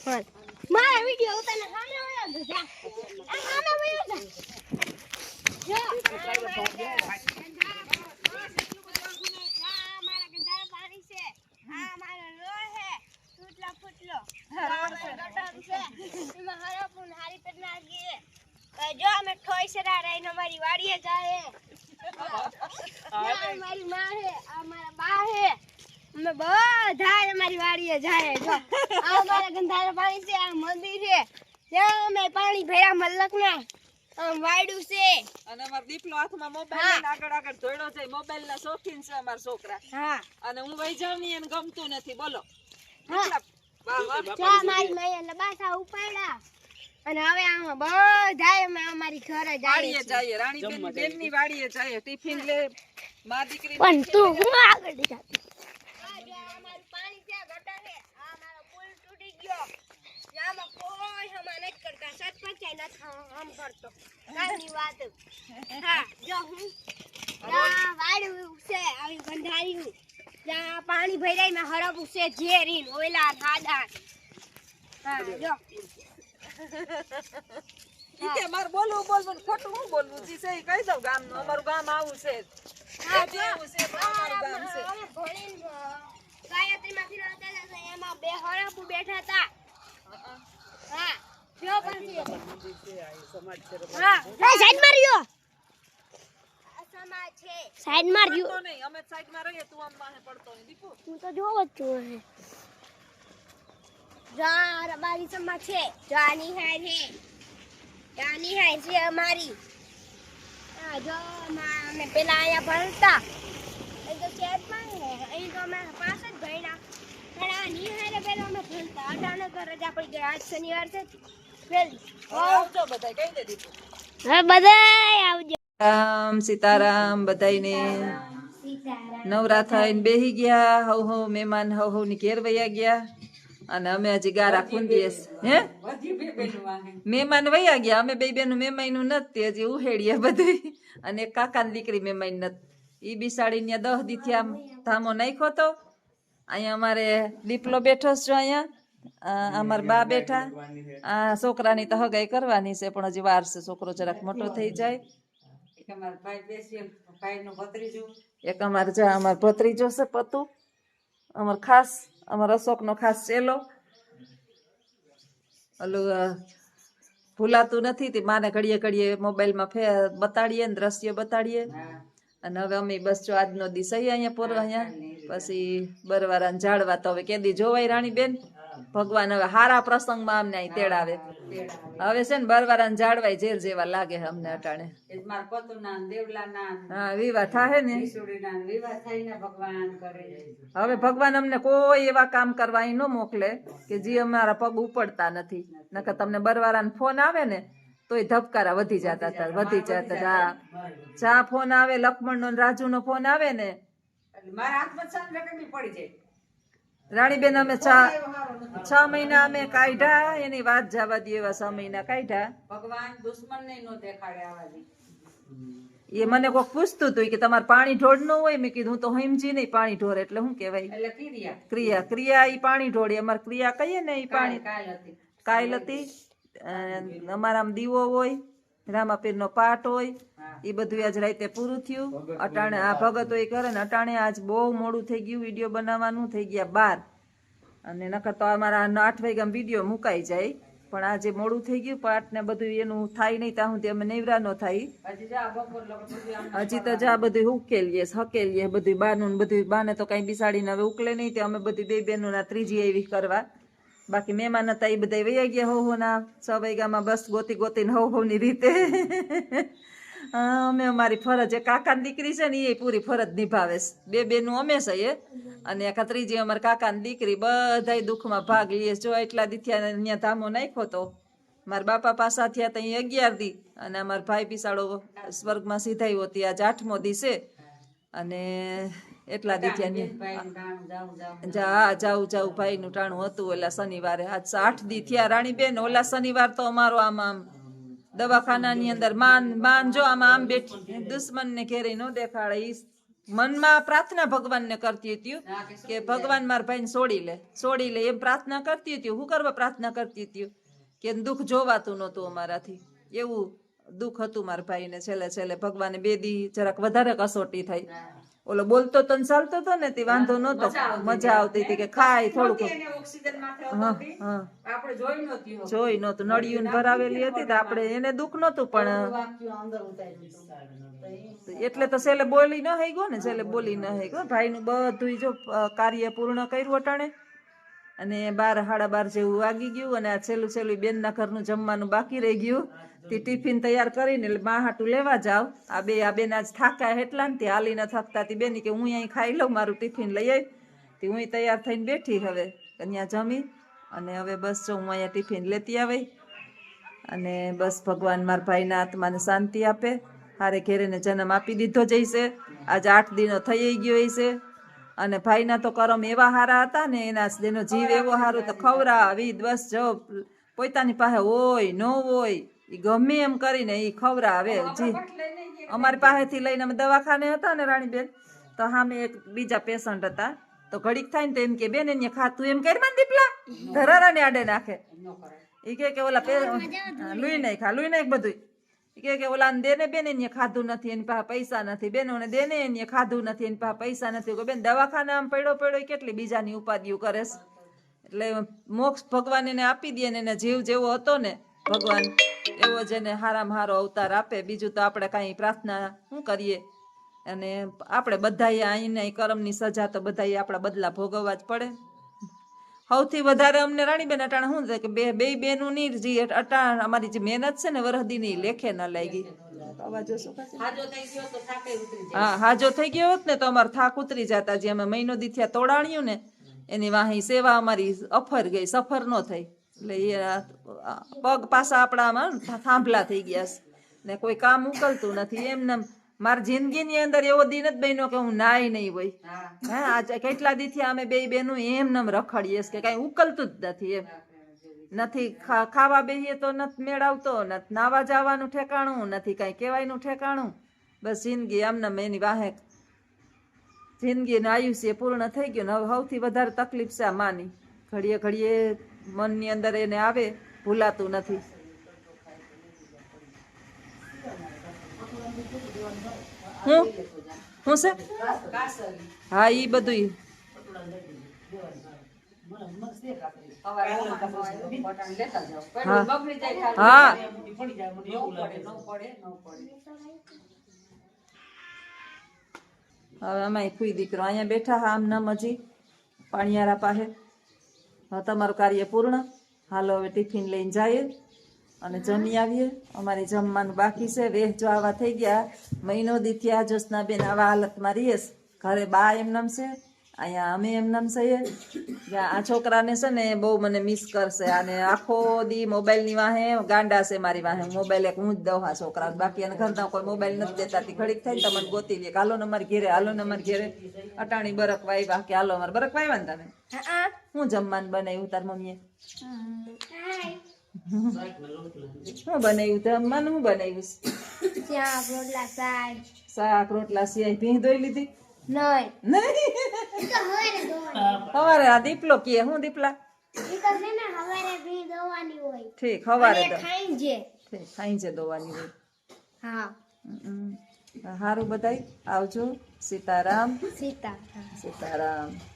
મારા વિડિયો ઉતારને સામે વયો જા આ સામે વયો જા જો મારા ગંધારા પાણી છે આ મારો રોડ છે ફૂટલો ફૂટલો ગટર છે એમાં હરપુન હારી પર નાગી જો અમે ઠોઈ સરા રહીને અમારી વાડીએ જાય આ મારી માં છે આ મારા બા છે અમે બધા અમારી વાડીએ જાય જો આ મારા ગંધારા પાણી છે આ મંદિર છે જ્યાં અમે પાણી ભર્યા મલકના વાડું છે અને અમાર દીપલો હાથમાં મોબાઈલ આગળ આગળ ધોડ્યો છે મોબાઈલ ના શોખીન છે અમાર છોકરા હા અને હું વઈ જાઉં ને એને ગમતું નથી બોલો હા ચા મારી માયા લબાસા ઉપાડ્યા અને હવે આમાં બધાય અમે અમારી ઘરે વાડીએ જઈએ રાણીબેન બેનની વાડીએ જઈએ ટિફિન લે માં દીકરી પણ તું હું આગળ જાતી અમારું પાણી છે ગટર છે આ મારો પુલ તૂટી ગયો યામાં કોઈ હમા નથી કરતા સરપંચ નથી આમ કરતો કાલની વાત હા જો હું આ વાડું છે આવી બંધાર્યું જ્યાં પાણી ભરાય માં હરપું છે ઝેરીન ઓયલા ખાડા હા જો ઈકે માર બોલવું ખોટું હું બોલવું જી છે કહી દઉં ગામનું અમારું ગામ આવું છે હા જેવું છે અમારું ગામ છે અમે ભણીન ગાયત્રીમાં ફિરતા હતા એમાં બે હરપું બેઠા હતા હા જો પછી હા સાઈડ માર્યો સમાજ છે સાઈડ માર્યો પડતો નહીં અમે સાઈડ માં રહીએ તું આમ માહે પડતો નહીં દીપુ હું તો જોવ જ છું હે જા રબારી સમાજ છે જાની હાય છે અમારી આ જો અમે પેલા અહીંયા ભણતા એ તો શહેરમાં હે અહીં તો અમે પાસ જ ભણ્યા પણ આ નિહારે પેલા અમે ભણતા અચાનક રજા પડી ગઈ આજ શનિવાર છે આવજો બધાય કહી દે દીપુ હવે બધાય આવજો રામ સીતારામ બધાયને નવરા થઈને બેહી ગયા હવ હવ મહેમાન હવ ની ઘેર વયા ગયા અને અમે હજી ગારા ખૂંદીએ હે મહેમાન વયા ગયા અમે બે બેનું મહેમાનનું નથી હજી ઉહેડીએ બધું અને એક કાકાની દીકરી મહેમાન નથી ઈ બિસાડી ને 10 દી થી આમ ધામો નાખ્યો તો અહીંયા અમારે દીપલો બેઠો છે અહીંયા અમાર બા બેઠા આ છોકરાની તો હગાઈ કરવાની છે પણ હજી વાર છે છોકરો જરાક મોટો થઈ જાય એક અમારે જા અમાર ભત્રીજો છે પતુ અમાર ખાસ અમાર અશોક નો ખાસ ચેલો ઓલું ભૂલાતું નથી તે માને ઘડીએ ઘડીએ મોબાઈલમાં બતાડીએ ને દ્રશ્ય બતાડીએ અને હવે અમે બસ જો આજનો દિવસ અહીંયા પોર અહીંયા પછી બરવારા ઝાડવા તો હવે કેદી જોવાય રાણીબેન ભગવાન હવે હારા પ્રસંગમાં અમને અહીં તેડાવે હવે છે ને બરવારા ઝાડવાય ઝેર જેવા લાગે અમને અટાણે હા વિવાહ થાય ને હવે ભગવાન અમને કોઈ એવા કામ કરવા અહીં ન મોકલે કે જે અમારા પગ ઉપડતા નથી નકર તમને બરવારાનો ફોન આવે ને તોય ધબકારા વધી જતા હા જા ફોન આવે લક્ષ્મણ નો રાજુ નો ફોન આવે ને રાણીબેન અમે 6 મહિના અમે કાઢ્યા એની વાત જવા દે એવા 6 મહિના કાઢ્યા ભગવાન દુશ્મન ને નો દેખાડે આવાજી એ મને કોક પૂછતું હતું કે તમારે પાણી ઢોળ ન હોય મેં કીધું હું તો હિમજી નહીં પાણી ઢોર એટલે શું કહેવાય ક્રિયા ઈ પાણી ઢોળી અમારે ક્રિયા કહીએ ને ઈ પાણી કાયલ હતી અમારા દીવો હોય રામાપીર નો પાઠ હોય એ બધું આજ રાતે પૂરું થયું અટાણે આ ભગતો એ કરે ને અટાણે આજ બહુ મોડું થઈ ગયું વિડીયો બનાવવાનું થઈ ગયા 12 અને નકર તો અમારા 8 વાગ્યા વિડીયો મુકાઈ જાય પણ આજે મોડું થઈ ગયું પાઠ ને બધું એનું થાય નહીં ત્યાં સુધી અમે નેવરા નો થાય હજી તો જા બધું હકેલીએ બધું બાનું બધું બાને તો કઈ બિસાડીને હવે ઉકલે નહીં તે અમે બધી બે બેનું ના ત્રીજી એવી કરવા બાકી મહેમાન હતા એ બધા વૈયા ગયા હો ના 6 વાગ્યામાં બસ ગોતીને હો ની રીતે અમે અમારી ફરજ એ કાકાની દીકરી છે ને એ પૂરી ફરજ નિભાવે છે બે બેનું અમે છે અને એક ત્રીજી અમારી કાકાની દીકરી બધાય દુઃખમાં ભાગ લઈએ જો એટલા દીથિયા અહીંયા ધામો નાખ્યો તો મારા બાપા પાસા થયા તો 11 દી અને અમારા ભાઈ પિસાડો સ્વર્ગમાં સીધાયો હતી આજ 8મો દી છે અને એટલા દીથિયા જાઉં ભાઈ નું ટાણું હતું ઓલા શનિવારે આજ 8 દી થયા રાણીબેન ઓલા શનિવાર તો અમારો આમ દવાખાના ની અંદર માન જો આમ બેઠી દુશ્મન ને ઘેરે નો દેખાડે મનમાં પ્રાર્થના ભગવાનને કરતી હતી કે ભગવાન મારા ભાઈને છોડી લે એમ પ્રાર્થના કરતી હતી. હું કરવા પ્રાર્થના કરતી હતી કે દુઃખ જોવાતું નહોતું અમારાથી, એવું દુઃખ હતું મારા ભાઈને. છેલ્લે ભગવાને 2 દી જરાક વધારે કસોટી થઈ. ઓલો બોલતો તો ને ચાલતો તો ને તે વાંધો નહોતો, મજા આવતી હતી કે ખાય થોડુંક. હા જોઈ નહોતું, નળિયું ને ભરાવેલી હતી તો આપણે એને દુઃખ નહોતું, પણ એટલે તો છેલ્લે બોલી ન હઈ ગયો ને, છેલ્લે બોલી ન હઈ ગયો. ભાઈનું બધું જો કાર્ય પૂર્ણ કર્યું અટાણે, અને 12 સાડા 12 જેવું વાગી ગયું, અને આ છેલ્લું બેનના ઘરનું જમવાનું બાકી રહી ગયું. તે ટિફિન તૈયાર કરીને એટલે મા હાટું લેવા જાવ. આ બેન આજ થાકા એટલા ને તે હાલી ન થકતા. તે બેની કે હું અહીં ખાઈ લઉં, મારું ટિફિન લઈ આવી. તે હું તૈયાર થઈને બેઠી હવે અહીંયા જમી, અને હવે બસ જો હું અહીંયા ટિફિન લેતી આવી. અને બસ ભગવાન મારા ભાઈના આત્માને શાંતિ આપે. હારે ઘેરેને જન્મ આપી દીધો જઈશે. આજ 8 દિનો થઈ ગયો છે. અને ભાઈના તો કરમ એવા હારા હતા ને, એનો જીવ એવો હારો તો ખવરાવી બસ જો પોતાની પાસે હોય ન હોય એ ગમે એમ કરીને એ ખવરાવે. જી અમારી પાસેથી લઈને અમે દવાખાને હતા ને રાણીબેન, તો સામે એક બીજા પેશન્ટ હતા. તો ઘડીક થાય ને તો એમ કે બેન એને ખાતું એમ કરી માં દીપલા ધરારાને આડે નાખે. એ કે ઓલા લુઈ નાખ બધું. કે ઓલા દેને બેન એને ખાધું નથી, એની પાસે પૈસા નથી. બેનોને દેને એને ખાધું નથી, એની પાસે પૈસા નથી. બેન દવાખાને આમ પડ્યો કેટલી બીજાની ઉપાધિઓ કરે. એટલે મોક્ષ ભગવાન એને આપી દે ને, એને જીવ જેવો હતો ને ભગવાન એવો જ એને હારામાં હારો અવતાર આપે. બીજું તો આપણે કાંઈ પ્રાર્થના શું કરીએ. અને આપણે બધાએ અહીંના કર્મની સજા તો બધાએ આપણા બદલા ભોગવવા જ પડે. સૌથી વધારે અમને રાણીબેન અટાણે શું થાય કે બે બેનું ની જે અટાણ અમારી જે મહેનત છે ને વરહદીની લેખે ન લાગી. હા હાજો થઈ ગયો હોત ને તો અમારો થાક ઉતરી જતા. જે અમે મહિનો દી થયા તોડાણ્યું ને એની વાહી સેવા અમારી અફર ગઈ, સફર ન થઈ. એટલે એ પગ પાછા આપણામાં થાંભલા થઈ ગયા ને કોઈ કામ ઉકલતું નથી. એમને મારી જિંદગીની અંદર એવો દિન જ બન્યો કે હું નાય નહીં હોય. હા આજે કેટલા દીથી અમે 2 બેનું એમને રખડીએ કે કઈ ઉકલતું જ નથી. એમ નથી ખાવા બેહીએ તો નથી મેળવતો, નથી નાવા જવાનું ઠેકાણું, નથી કઈ કહેવાયનું ઠેકાણું. બસ જિંદગી આમને એની વાહે જિંદગીનું આયુષ્ય પૂર્ણ થઈ ગયું ને હવે સૌથી વધારે તકલીફ છે આ માની. ઘડીએ મનની અંદર એને આવે, ભૂલાતું નથી. હું છે હા ઈ બધું હા હવે અમે ફૂઈ દીકરો અહીંયા બેઠા હા આમ નામ હજી પાણીયારા પાસે. હા તમારું કાર્ય પૂર્ણ. હાલો હવે ટિફિન લઈને જઈએ અને જમી આવીએ. અમારે જમવાનું બાકી છે. વેહ જો આવા થઈ ગયા મહિનો દી થયા જ્યોત્સના બેન આવા હાલતમાં રહીએ. ઘરે બા એમનામ છે, અહીંયા અમે એમનામ છીએ. આ છોકરાને છે ને બહુ મને મિસ કરશે. અને આખો દી મોબાઈલની વાહે ગાંડા છે મારી વાહે. મોબાઈલ એક હું જ દઉં હા છોકરા, બાકી એને ઘરના કોઈ મોબાઈલ નથી દેતા. ઘડીક થાય ને તમને ગોતી લે હાલો ને અમારે ઘેરે, હાલો ને અમારે ઘેરે. અટાણી બરક વાવ્યા કે હાલો અમારે બરક વાવ્યા ને તમે. હું જમવાનું બનાવ્યું તાર મમ્મીએ? શું બનાવ્યું જમવાનું? હું બનાવ્યું? શાક રોટલા સિવાય ભીંગ ધોઈ લીધી? સવારે આ દીપલો કે હું દીપલા ઠીક સવારે ખાઈ દોવાની હોય. હારું બધાય આવજો. સીતારામ. સીતારામ.